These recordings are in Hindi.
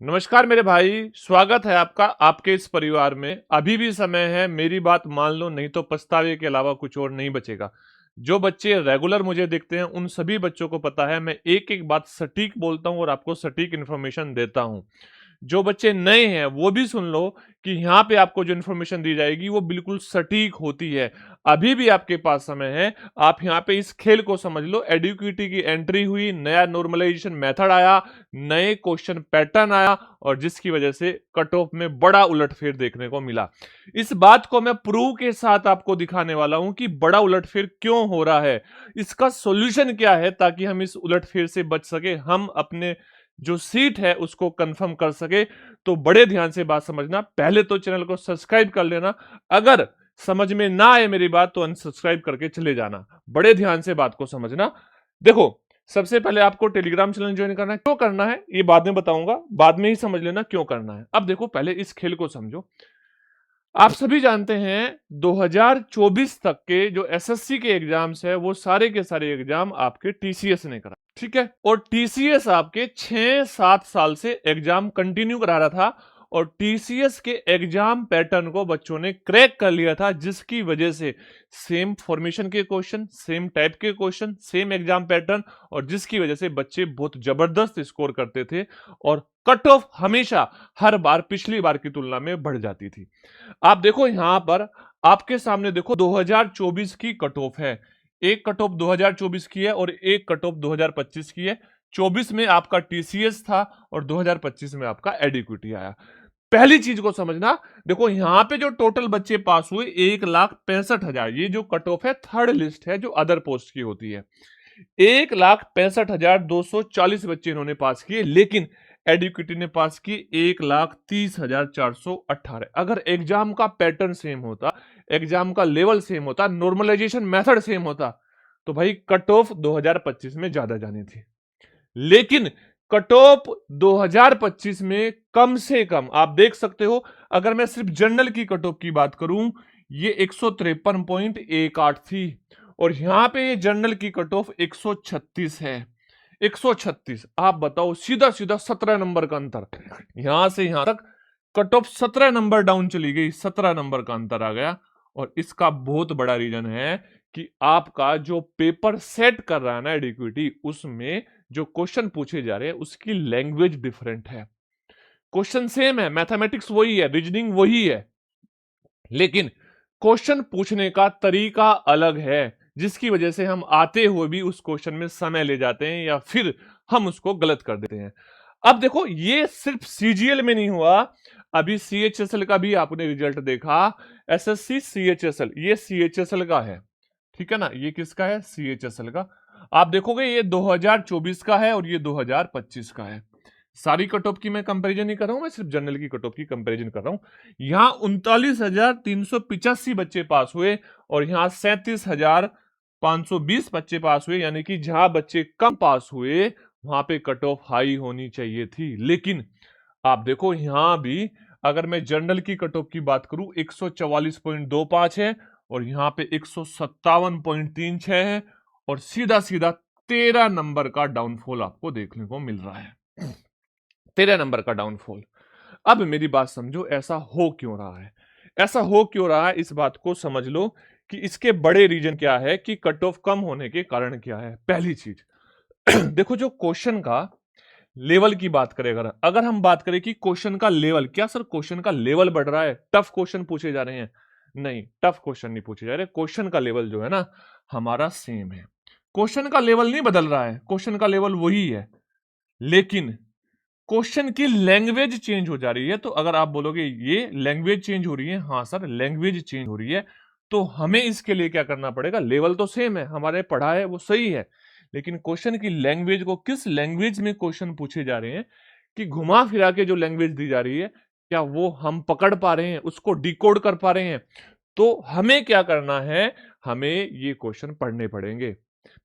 नमस्कार मेरे भाई, स्वागत है आपका आपके इस परिवार में। अभी भी समय है, मेरी बात मान लो, नहीं तो पछतावे के अलावा कुछ और नहीं बचेगा। जो बच्चे रेगुलर मुझे देखते हैं उन सभी बच्चों को पता है मैं एक एक बात सटीक बोलता हूं और आपको सटीक इन्फॉर्मेशन देता हूं। जो बच्चे नए हैं वो भी सुन लो कि यहाँ पे आपको जो इन्फॉर्मेशन दी जाएगी वो बिल्कुल सटीक होती है। अभी भी आपके पास समय है, आप यहाँ पे इस खेल को समझ लो। एडिक्विटी की एंट्री हुई, नया नॉर्मलाइजेशन मेथड आया, नए क्वेश्चन पैटर्न आया और जिसकी वजह से कट ऑफ में बड़ा उलटफेर देखने को मिला। इस बात को मैं प्रूव के साथ आपको दिखाने वाला हूं कि बड़ा उलटफेर क्यों हो रहा है, इसका सॉल्यूशन क्या है, ताकि हम इस उलटफेर से बच सके, हम अपने जो सीट है उसको कंफर्म कर सके। तो बड़े ध्यान से बात समझना, पहले तो चैनल को सब्सक्राइब कर लेना। अगर समझ में ना आए मेरी बात तो अनसब्सक्राइब करके चले जाना। बड़े ध्यान से बात को समझना। देखो, सबसे पहले आपको टेलीग्राम चैनल ज्वाइन करना है। क्यों करना है ये बाद में बताऊंगा, बाद में ही समझ लेना क्यों करना है। अब देखो, पहले इस खेल को समझो। आप सभी जानते हैं 2024 तक के जो एसएससी के एग्जाम्स है वो सारे के सारे एग्जाम आपके टीसीएस ने करा, ठीक है। और टीसीएस आपके 6-7 साल से एग्जाम कंटिन्यू करा रहा था और टीसीएस के एग्जाम पैटर्न को बच्चों ने क्रैक कर लिया था, जिसकी वजह से सेम फॉर्मेशन के क्वेश्चन, सेम टाइप के क्वेश्चन, सेम एग्जाम पैटर्न, और जिसकी वजह से बच्चे बहुत जबरदस्त स्कोर करते थे और कट ऑफ हमेशा हर बार पिछली बार की तुलना में बढ़ जाती थी। आप देखो यहां पर आपके सामने देखो 2024 की कट ऑफ है। एक कट ऑफ 2024 की है और एक कट ऑफ 2025 की है। 24 में आपका टीसीएस था और 2025 में आपका एडिक्विटी आया। पहली चीज को समझना, देखो यहां पे जो टोटल बच्चे पास हुए 1,65,000, ये जो कट ऑफ है थर्ड लिस्ट है जो अदर पोस्ट की होती है। 1,65,240 बच्चे इन्होंने पास किए, लेकिन एडुकेटी ने पास की 1,30,418। अगर एग्जाम का पैटर्न सेम होता, एग्जाम का लेवल सेम होता, नॉर्मलाइजेशन मेथड सेम होता, तो भाई कट ऑफ 2025 में ज्यादा जानी थी। लेकिन कट ऑफ 2025 में कम से कम आप देख सकते हो, अगर मैं सिर्फ जनरल की कट ऑफ की बात करूं, ये 153.18 थी और यहां पे ये जनरल की कट ऑफ 136 है। 136, आप बताओ, सीधा सीधा 17 नंबर का अंतर। यहां से यहां तक कट ऑफ 17 नंबर डाउन चली गई, 17 नंबर का अंतर आ गया। और इसका बहुत बड़ा रीजन है कि आपका जो पेपर सेट कर रहा है ना एडिक्विटी, उसमें जो क्वेश्चन पूछे जा रहे हैं उसकी लैंग्वेज डिफरेंट है। क्वेश्चन सेम है, मैथमेटिक्स वही है, रीजनिंग वही है, लेकिन क्वेश्चन पूछने का तरीका अलग है, जिसकी वजह से हम आते हुए भी उस क्वेश्चन में समय ले जाते हैं या फिर हम उसको गलत कर देते हैं। अब देखो, ये सिर्फ सीजीएल में नहीं हुआ, अभी सीएचएसएल का भी आपने रिजल्ट देखा। एसएससी सीएचएसएल, ये सीएचएसएल का है, ठीक है ना। ये किसका है? सीएचएसएल का। आप देखोगे ये 2024 का है और ये 2025 का है। सारी कट ऑफ की मैं कंपैरिजन नहीं कर रहा हूं, मैं सिर्फ जनरल की कट ऑफ की कंपैरिजन कर रहा हूं। यहां 39,385 बच्चे पास हुए और यहां 37,520 बच्चे पास हुए, यानी कि जहां बच्चे कम पास हुए वहां पे कट ऑफ हाई होनी चाहिए थी। लेकिन आप देखो यहां भी, अगर मैं जनरल की कट ऑफ की बात करूं, 144.25 है और यहां पे 157.36 है और सीधा सीधा 13 नंबर का डाउनफॉल आपको देखने को मिल रहा है। 13 नंबर का डाउनफॉल। अब मेरी बात समझो, ऐसा हो क्यों रहा है? ऐसा हो क्यों रहा है, इस बात को समझ लो कि इसके बड़े रीजन क्या है, कि कट ऑफ कम होने के कारण क्या है। पहली चीज देखो, जो क्वेश्चन का लेवल की बात करें, अगर हम बात करें कि क्वेश्चन का लेवल, क्या सर क्वेश्चन का लेवल बढ़ रहा है, टफ क्वेश्चन पूछे जा रहे हैं? नहीं, टफ क्वेश्चन नहीं पूछे जा रहे। क्वेश्चन का लेवल जो है ना हमारा सेम है। क्वेश्चन का लेवल नहीं बदल रहा है, क्वेश्चन का लेवल वही है, लेकिन क्वेश्चन की लैंग्वेज चेंज हो जा रही है। तो अगर आप बोलोगे ये लैंग्वेज चेंज हो रही है, हाँ सर लैंग्वेज चेंज हो रही है, तो हमें इसके लिए क्या करना पड़ेगा? लेवल तो सेम है, हमारे पढ़ा है वो सही है, लेकिन क्वेश्चन की लैंग्वेज को, किस लैंग्वेज में क्वेश्चन पूछे जा रहे हैं, कि घुमा फिरा के जो लैंग्वेज दी जा रही है, क्या वो हम पकड़ पा रहे हैं, उसको डिकोड कर पा रहे हैं? तो हमें क्या करना है, हमें ये क्वेश्चन पढ़ने पड़ेंगे।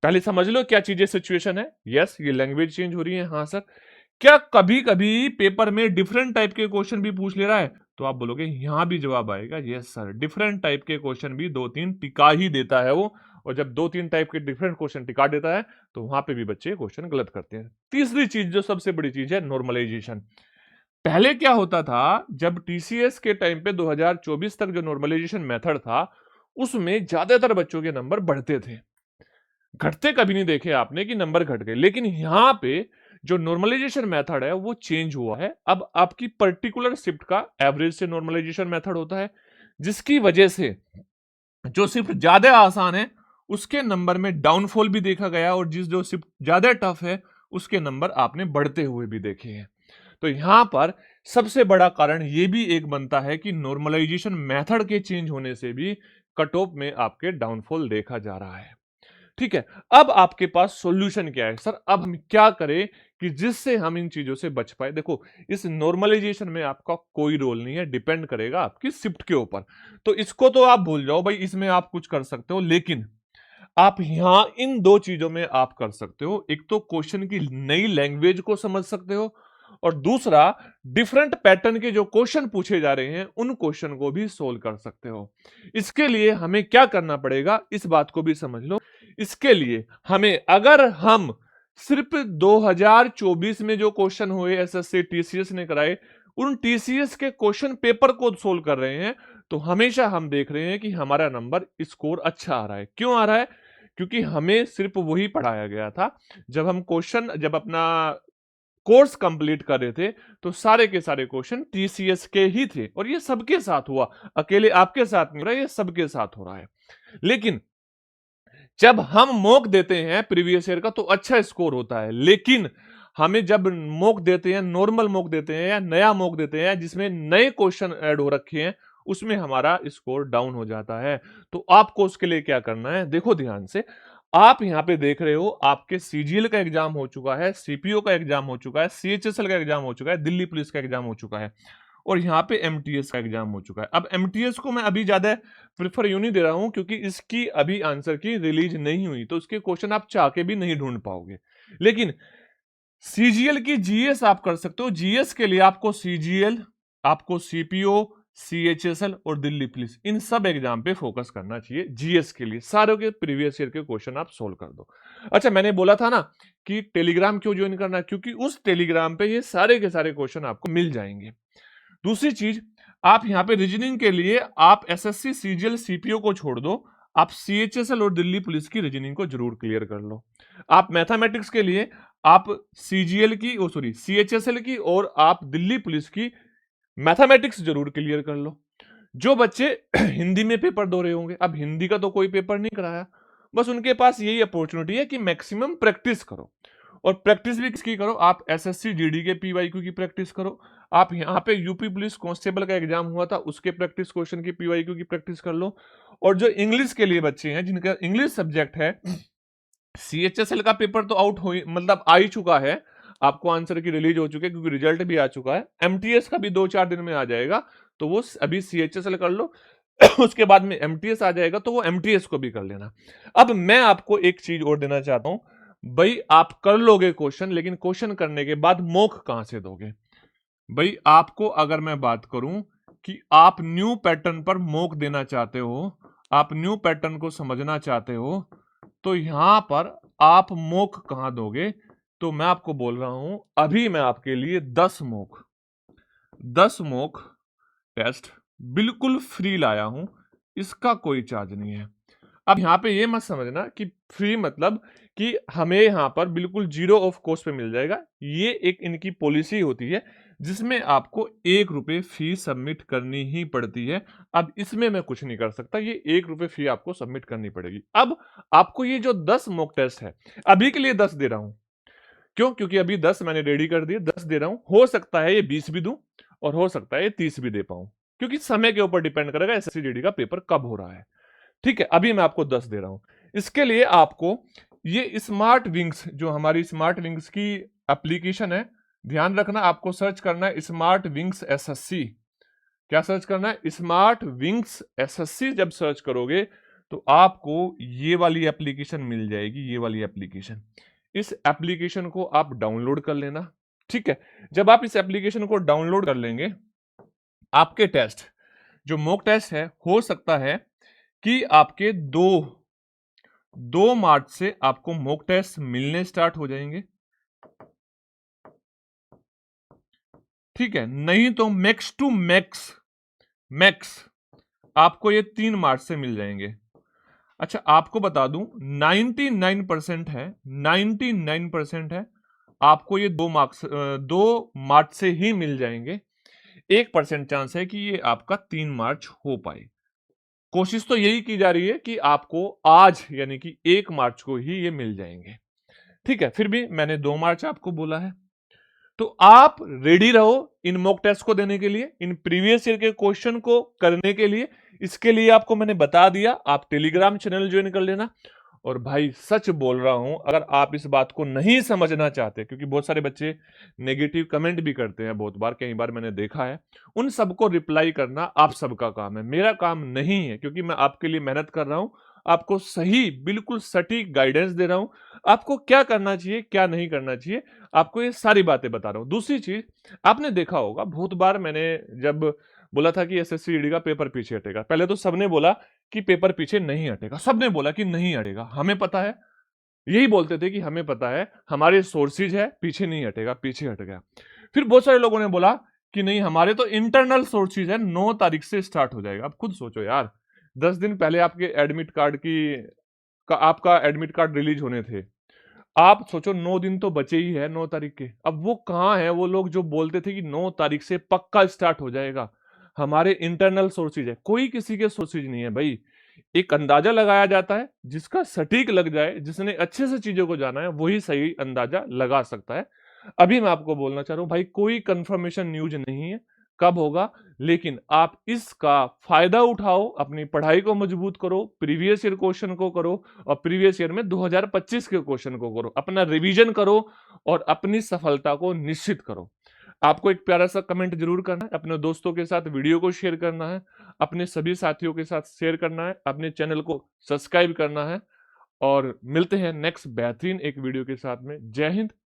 पहले समझ लो क्या चीजें सिचुएशन है। यस, ये लैंग्वेज चेंज हो रही है, हाँ सर। क्या कभी कभी पेपर में डिफरेंट टाइप के क्वेश्चन भी पूछ ले रहा है? तो आप बोलोगे यहां भी जवाब आएगा यस सर, डिफरेंट टाइप के क्वेश्चन भी 2-3 टिका ही देता है वो। और जब 2-3 टाइप के डिफरेंट क्वेश्चन टिका देता है तो वहां पे भी बच्चे क्वेश्चन गलत करते हैं। तीसरी चीज जो सबसे बड़ी चीज है, नॉर्मलाइजेशन। पहले क्या होता था, जब टीसीएस के टाइम पे 2024 तक जो नॉर्मलाइजेशन मेथड था, उसमें ज्यादातर बच्चों के नंबर बढ़ते थे, घटते कभी नहीं देखे आपने कि नंबर घट गए। लेकिन यहां पे जो नॉर्मलाइजेशन मेथड है वो चेंज हुआ है। अब आपकी पर्टिकुलर शिफ्ट का एवरेज से नॉर्मलाइजेशन मेथड होता है, जिसकी वजह से जो शिफ्ट ज्यादा आसान है उसके नंबर में डाउनफॉल भी देखा गया, और जिस जो शिफ्ट ज्यादा टफ है उसके नंबर आपने बढ़ते हुए भी देखे हैं। तो यहां पर सबसे बड़ा कारण यह भी एक बनता है कि नॉर्मलाइजेशन मेथड के चेंज होने से भी कट ऑफ में आपके डाउनफॉल देखा जा रहा है। ठीक है, अब आपके पास सॉल्यूशन क्या है सर, अब हम क्या करें कि जिससे हम इन चीजों से बच पाए। देखो, इस नॉर्मलाइजेशन में आपका कोई रोल नहीं है, डिपेंड करेगा आपकी शिफ्ट के ऊपर। तो इसको तो आप भूल जाओ भाई, इसमें आप कुछ कर सकते हो, लेकिन आप यहां इन दो चीजों में आप कर सकते हो। एक तो क्वेश्चन की नई लैंग्वेज को समझ सकते हो, और दूसरा डिफरेंट पैटर्न के जो क्वेश्चन पूछे जा रहे हैं उन क्वेश्चन को भी सोल्व कर सकते हो। इसके लिए हमें क्या करना पड़ेगा, इस बात को भी समझ लो। इसके लिए हमें, अगर हम सिर्फ 2024 में जो क्वेश्चन हुए एसएससी टीसीएस ने कराए, उन टीसीएस के क्वेश्चन पेपर को सोल्व कर रहे हैं, तो हमेशा हम देख रहे हैं कि हमारा नंबर स्कोर अच्छा आ रहा है। क्यों आ रहा है? क्योंकि हमें सिर्फ वही पढ़ाया गया था। जब अपना कोर्स कंप्लीट कर रहे थे, तो सारे के सारे क्वेश्चन टीसीएस के ही थे, और ये सबके साथ हुआ, अकेले आपके साथ नहीं हो रहा, ये सबके साथ हो रहा है। लेकिन जब हम मॉक देते हैं प्रीवियस ईयर का तो अच्छा स्कोर होता है, लेकिन हमें जब मॉक देते हैं, नॉर्मल मॉक देते हैं या नया मॉक देते हैं जिसमें नए क्वेश्चन ऐड हो रखे हैं, उसमें हमारा स्कोर डाउन हो जाता है। तो आपको उसके लिए क्या करना है, देखो ध्यान से। आप यहां पे देख रहे हो, आपके सीजीएल का एग्जाम हो चुका है, सीपीओ का एग्जाम हो चुका है, सीएचएसएल का एग्जाम हो चुका है, दिल्ली पुलिस का एग्जाम हो चुका है, और यहाँ पे एमटीएस का एग्जाम हो चुका है। अब एमटीएस को मैं अभी ज्यादा प्रेफर यूं नहीं दे रहा हूं, क्योंकि इसकी अभी आंसर की रिलीज नहीं हुई, तो उसके क्वेश्चन आप चाह के भी नहीं ढूंढ पाओगे। लेकिन सीजीएल की जीएस आप कर सकते हो। जीएस के लिए आपको सीजीएल, आपको सीपीओ, सीएचएसएल और दिल्ली पुलिस, इन सब एग्जाम पे फोकस करना चाहिए। जीएस के लिए सारों के प्रीवियस ईयर के क्वेश्चन आप सोल्व कर दो। अच्छा, मैंने बोला था ना कि टेलीग्राम क्यों ज्वाइन करना है, क्योंकि उस टेलीग्राम पे ये सारे के सारे क्वेश्चन आपको मिल जाएंगे। दूसरी चीज, आप यहां पे रीजनिंग के लिए आप एसएससी सीजीएल सीपीओ को छोड़ दो, आप सीएचएसएल और दिल्ली पुलिस की रीजनिंग को जरूर क्लियर कर लो। आप मैथमेटिक्स के लिए आप सीजीएल की, ओ सॉरी, सीएचएसएल की और आप दिल्ली पुलिस की मैथमेटिक्स जरूर क्लियर कर लो। जो बच्चे हिंदी में पेपर दो रहे होंगे, अब हिंदी का तो कोई पेपर नहीं कराया, बस उनके पास यही अपॉर्चुनिटी है कि मैक्सिमम प्रैक्टिस करो, और प्रैक्टिस भी किसकी करो, आप एसएससी जीडी के पीवाईक्यू की प्रैक्टिस करो। आप यहाँ पे यूपी पुलिस कांस्टेबल का एग्जाम हुआ था, उसके प्रैक्टिस क्वेश्चन की पीवाईक्यू की प्रैक्टिस कर लो। और जो इंग्लिश के लिए बच्चे हैं जिनका इंग्लिश सब्जेक्ट है, सीएचएसएल का पेपर तो आउट हो, मतलब आ ही चुका है, आपको आंसर की रिलीज हो चुकी है क्योंकि रिजल्ट भी आ चुका है। एमटीएस का भी 2-4 दिन में आ जाएगा, तो वो अभी सीएचएसएल कर लो उसके बाद में एमटीएस आ जाएगा, तो वो एमटीएस को भी कर लेना। अब मैं आपको एक चीज और देना चाहता हूं भाई, आप कर लोगे क्वेश्चन, लेकिन क्वेश्चन करने के बाद मॉक कहां से दोगे भाई? आपको अगर मैं बात करूं कि आप न्यू पैटर्न पर मॉक देना चाहते हो, आप न्यू पैटर्न को समझना चाहते हो, तो यहां पर आप मॉक कहां दोगे? तो मैं आपको बोल रहा हूं, अभी मैं आपके लिए 10 मॉक टेस्ट बिल्कुल फ्री लाया हूं, इसका कोई चार्ज नहीं है। अब यहां पे ये मत समझना कि फ्री मतलब कि हमें यहां पर बिल्कुल जीरो ऑफ कॉस्ट पे मिल जाएगा। ये एक इनकी पॉलिसी होती है जिसमें आपको 1 रुपए फी सबमिट करनी ही पड़ती है। अब इसमें मैं कुछ नहीं कर सकता, ये 1 रुपए फी आपको सबमिट करनी पड़ेगी। अब आपको ये जो 10 मॉक टेस्ट है, अभी के लिए 10 दे रहा हूं। क्यों? क्योंकि अभी 10 मैंने रेडी कर दिए, 10 दे रहा हूं। हो सकता है ये 20 भी दूं, और हो सकता है ये 30 भी दे पाऊं, क्योंकि समय के ऊपर डिपेंड करेगा एसएससी जीडी का पेपर कब हो रहा है। ठीक है, अभी मैं आपको 10 दे रहा हूं। इसके लिए आपको ये स्मार्ट विंग्स, जो हमारी स्मार्ट विंग्स की एप्लीकेशन है, ध्यान रखना, आपको सर्च करना है स्मार्ट विंग्स एसएससी। क्या सर्च करना है? Smart wings SSC. जब सर्च करोगे तो आपको ये वाली एप्लीकेशन मिल जाएगी, ये वाली एप्लीकेशन। इस एप्लीकेशन को आप डाउनलोड कर लेना। ठीक है, जब आप इस एप्लीकेशन को डाउनलोड कर लेंगे, आपके टेस्ट, जो मॉक टेस्ट है, हो सकता है कि आपके 2 मार्च से आपको मॉक टेस्ट मिलने स्टार्ट हो जाएंगे। ठीक है, नहीं तो मैक्स टू मैक्स मैक्स आपको ये 3 मार्च से मिल जाएंगे। अच्छा, आपको बता दूं 99% है, 99% है, आपको ये 2 मार्क्स 2 मार्च से ही मिल जाएंगे। 1% चांस है कि ये आपका 3 मार्च हो पाए। कोशिश तो यही की जा रही है कि आपको आज यानी कि 1 मार्च को ही ये मिल जाएंगे। ठीक है, फिर भी मैंने 2 मार्च आपको बोला है, तो आप रेडी रहो इन मॉक टेस्ट को देने के लिए, इन प्रीवियस ईयर के क्वेश्चन को करने के लिए। इसके लिए आपको मैंने बता दिया, आप टेलीग्राम चैनल ज्वाइन कर लेना। और भाई सच बोल रहा हूं, अगर आप इस बात को नहीं समझना चाहते, क्योंकि बहुत सारे बच्चे नेगेटिव कमेंट भी करते हैं, बहुत बार कई बार मैंने देखा है, उन सबको रिप्लाई करना आप सबका काम है, मेरा काम नहीं है, क्योंकि मैं आपके लिए मेहनत कर रहा हूं, आपको सही बिल्कुल सटीक गाइडेंस दे रहा हूं, आपको क्या करना चाहिए क्या नहीं करना चाहिए, आपको ये सारी बातें बता रहा हूं। दूसरी चीज, आपने देखा होगा बहुत बार मैंने जब बोला था कि एसएससी ईडी का पेपर पीछे हटेगा, पहले तो सबने बोला कि पेपर पीछे नहीं हटेगा, सबने बोला कि नहीं हटेगा, हमें पता है, यही बोलते थे कि हमें पता है, हमारे सोर्सेज है, पीछे नहीं हटेगा, पीछे हट गया। फिर बहुत सारे लोगों ने बोला कि नहीं हमारे तो इंटरनल सोर्सेज है, 9 तारीख से स्टार्ट हो जाएगा। अब खुद सोचो यार, 10 दिन पहले आपके एडमिट कार्ड आपका एडमिट कार्ड रिलीज होने थे, आप सोचो 9 दिन तो बचे ही है 9 तारीख के। अब वो कहाँ है वो लोग जो बोलते थे कि 9 तारीख से पक्का स्टार्ट हो जाएगा। हमारे इंटरनल सोर्सेज है, कोई किसी के सोर्सेज नहीं है भाई। एक अंदाजा लगाया जाता है, जिसका सटीक लग जाए, जिसने अच्छे से चीजों को जाना है, वही सही अंदाजा लगा सकता है। अभी मैं आपको बोलना चाह रहा हूं भाई, कोई कंफर्मेशन न्यूज नहीं है कब होगा, लेकिन आप इसका फायदा उठाओ, अपनी पढ़ाई को मजबूत करो, प्रीवियस ईयर क्वेश्चन को करो, और प्रीवियस ईयर में 2025 के क्वेश्चन को करो, अपना रिवीजन करो और अपनी सफलता को निश्चित करो। आपको एक प्यारा सा कमेंट जरूर करना है, अपने दोस्तों के साथ वीडियो को शेयर करना है, अपने सभी साथियों के साथ शेयर करना है, अपने चैनल को सब्सक्राइब करना है, और मिलते हैं नेक्स्ट बेहतरीन एक वीडियो के साथ में। जय हिंद,